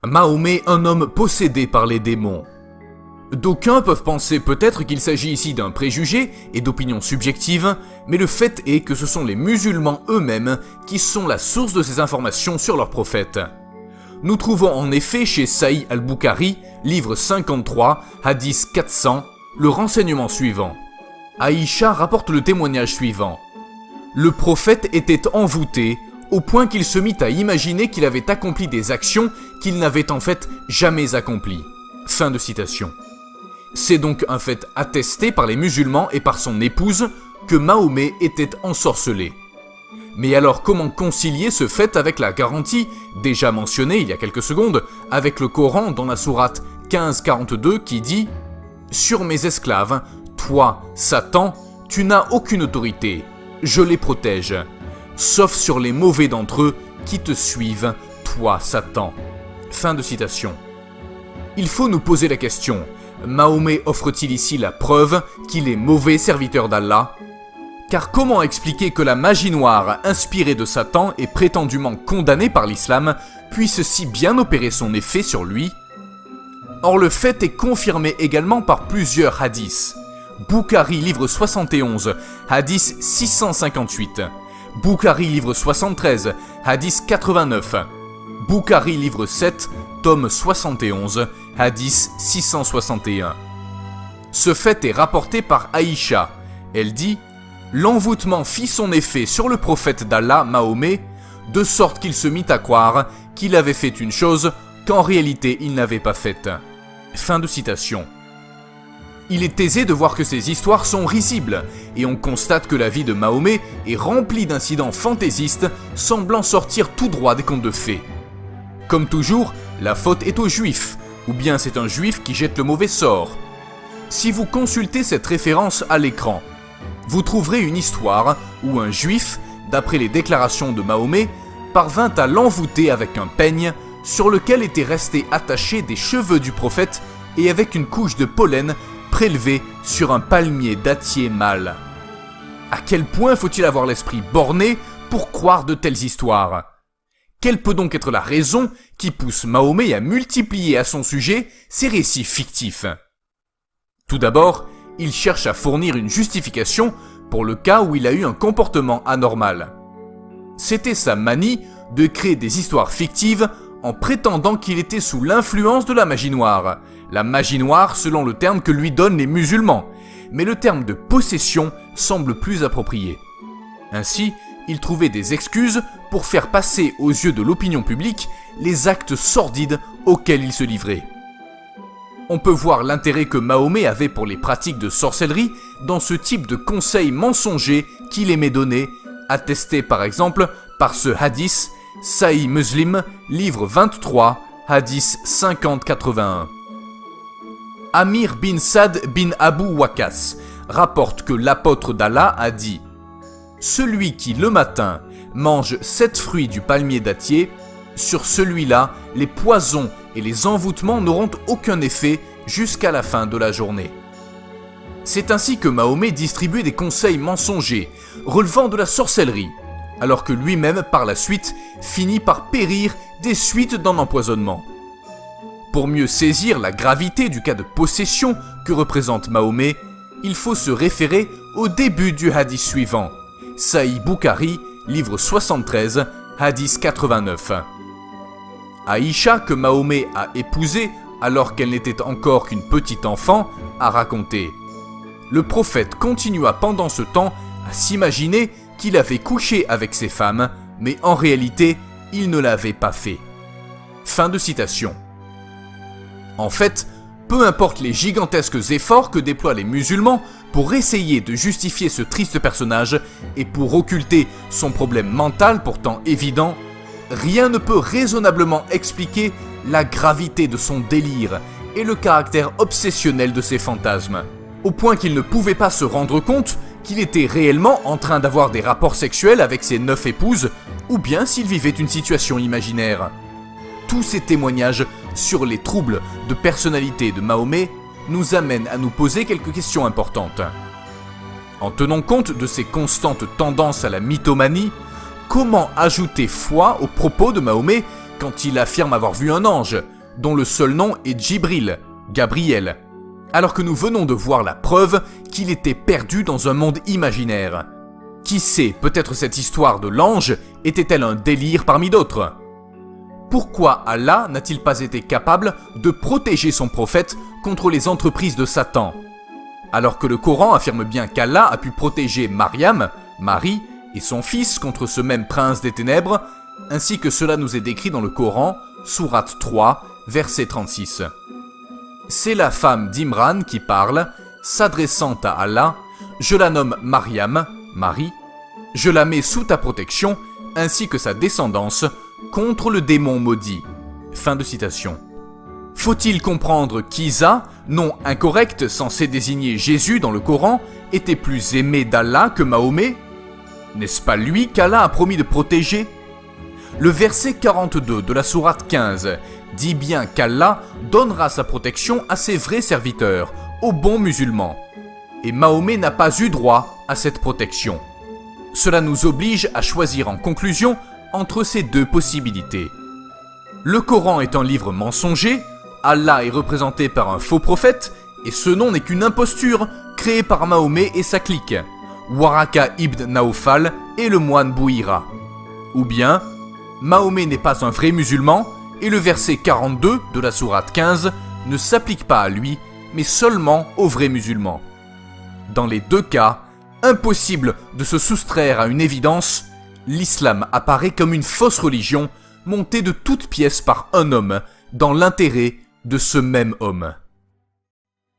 Mahomet, un homme possédé par les démons. D'aucuns peuvent penser peut-être qu'il s'agit ici d'un préjugé et d'opinions subjectives, mais le fait est que ce sont les musulmans eux-mêmes qui sont la source de ces informations sur leur prophète. Nous trouvons en effet chez Sahih al-Bukhari, livre 53, hadith 400, le renseignement suivant. Aïcha rapporte le témoignage suivant. Le prophète était envoûté, au point qu'il se mit à imaginer qu'il avait accompli des actions qu'il n'avait en fait jamais accomplies. Fin de citation. C'est donc un fait attesté par les musulmans et par son épouse que Mahomet était ensorcelé. Mais alors comment concilier ce fait avec la garantie, déjà mentionnée il y a quelques secondes, avec le Coran dans la sourate 15-42 qui dit « Sur mes esclaves, toi, Satan, tu n'as aucune autorité, je les protège, sauf sur les mauvais d'entre eux qui te suivent, toi, Satan. » Fin de citation. Il faut nous poser la question, Mahomet offre-t-il ici la preuve qu'il est mauvais serviteur d'Allah ? Car comment expliquer que la magie noire inspirée de Satan et prétendument condamnée par l'islam puisse si bien opérer son effet sur lui ? Or le fait est confirmé également par plusieurs hadiths. Bukhari livre 71, hadith 658. Bukhari livre 73, hadith 89. Bukhari livre 7, tome 71, hadith 661. Ce fait est rapporté par Aïcha. Elle dit « L'envoûtement fit son effet sur le prophète d'Allah, Mahomet, de sorte qu'il se mit à croire qu'il avait fait une chose qu'en réalité il n'avait pas faite. » Fin de citation. Il est aisé de voir que ces histoires sont risibles, et on constate que la vie de Mahomet est remplie d'incidents fantaisistes semblant sortir tout droit des contes de fées. Comme toujours, la faute est aux juifs, ou bien c'est un juif qui jette le mauvais sort. Si vous consultez cette référence à l'écran, vous trouverez une histoire où un juif, d'après les déclarations de Mahomet, parvint à l'envoûter avec un peigne sur lequel étaient restés attachés des cheveux du prophète et avec une couche de pollen prélevée sur un palmier dattier mâle. À quel point faut-il avoir l'esprit borné pour croire de telles histoires ? Quelle peut donc être la raison qui pousse Mahomet à multiplier à son sujet ces récits fictifs ? Tout d'abord, il cherche à fournir une justification pour le cas où il a eu un comportement anormal. C'était sa manie de créer des histoires fictives en prétendant qu'il était sous l'influence de la magie noire. La magie noire selon le terme que lui donnent les musulmans, mais le terme de possession semble plus approprié. Ainsi, il trouvait des excuses pour faire passer aux yeux de l'opinion publique les actes sordides auxquels il se livrait. On peut voir l'intérêt que Mahomet avait pour les pratiques de sorcellerie dans ce type de conseils mensongers qu'il aimait donner, attesté par exemple par ce hadith, Sahih Muslim, livre 23, hadith 50-81. Amir bin Sad bin Abu Waqqas rapporte que l'apôtre d'Allah a dit « Celui qui le matin mange 7 fruits du palmier dattier, sur celui-là, les poisons et les envoûtements n'auront aucun effet jusqu'à la fin de la journée. » C'est ainsi que Mahomet distribuait des conseils mensongers, relevant de la sorcellerie, alors que lui-même, par la suite, finit par périr des suites d'un empoisonnement. Pour mieux saisir la gravité du cas de possession que représente Mahomet, il faut se référer au début du hadith suivant, Sahih Bukhari, livre 73, hadith 89. Aïcha, que Mahomet a épousée alors qu'elle n'était encore qu'une petite enfant, a raconté « Le prophète continua pendant ce temps à s'imaginer qu'il avait couché avec ses femmes, mais en réalité, il ne l'avait pas fait. » Fin de citation. En fait, peu importe les gigantesques efforts que déploient les musulmans pour essayer de justifier ce triste personnage et pour occulter son problème mental pourtant évident, rien ne peut raisonnablement expliquer la gravité de son délire et le caractère obsessionnel de ses fantasmes, au point qu'il ne pouvait pas se rendre compte qu'il était réellement en train d'avoir des rapports sexuels avec ses 9 épouses, ou bien s'il vivait une situation imaginaire. Tous ces témoignages sur les troubles de personnalité de Mahomet nous amènent à nous poser quelques questions importantes. En tenant compte de ces constantes tendances à la mythomanie, comment ajouter foi aux propos de Mahomet quand il affirme avoir vu un ange, dont le seul nom est Djibril, Gabriel, alors que nous venons de voir la preuve qu'il était perdu dans un monde imaginaire. Qui sait, peut-être cette histoire de l'ange était-elle un délire parmi d'autres? Pourquoi Allah n'a-t-il pas été capable de protéger son prophète contre les entreprises de Satan? Alors que le Coran affirme bien qu'Allah a pu protéger Mariam, Marie, et son fils contre ce même prince des ténèbres, ainsi que cela nous est décrit dans le Coran, sourate 3, verset 36. C'est la femme d'Imran qui parle, s'adressant à Allah, je la nomme Mariam, Marie, je la mets sous ta protection, ainsi que sa descendance, contre le démon maudit. Fin de citation. Faut-il comprendre qu'Isa, nom incorrect censé désigner Jésus dans le Coran, était plus aimé d'Allah que Mahomet? N'est-ce pas lui qu'Allah a promis de protéger? Le verset 42 de la sourate 15 dit bien qu'Allah donnera sa protection à ses vrais serviteurs, aux bons musulmans. Et Mahomet n'a pas eu droit à cette protection. Cela nous oblige à choisir en conclusion entre ces deux possibilités. Le Coran est un livre mensonger, Allah est représenté par un faux prophète, et ce nom n'est qu'une imposture créée par Mahomet et sa clique, Waraka ibn Naufal et le moine Bouhira. Ou bien, Mahomet n'est pas un vrai musulman, et le verset 42 de la sourate 15 ne s'applique pas à lui, mais seulement aux vrais musulmans. Dans les deux cas, impossible de se soustraire à une évidence, l'islam apparaît comme une fausse religion montée de toutes pièces par un homme, dans l'intérêt de ce même homme.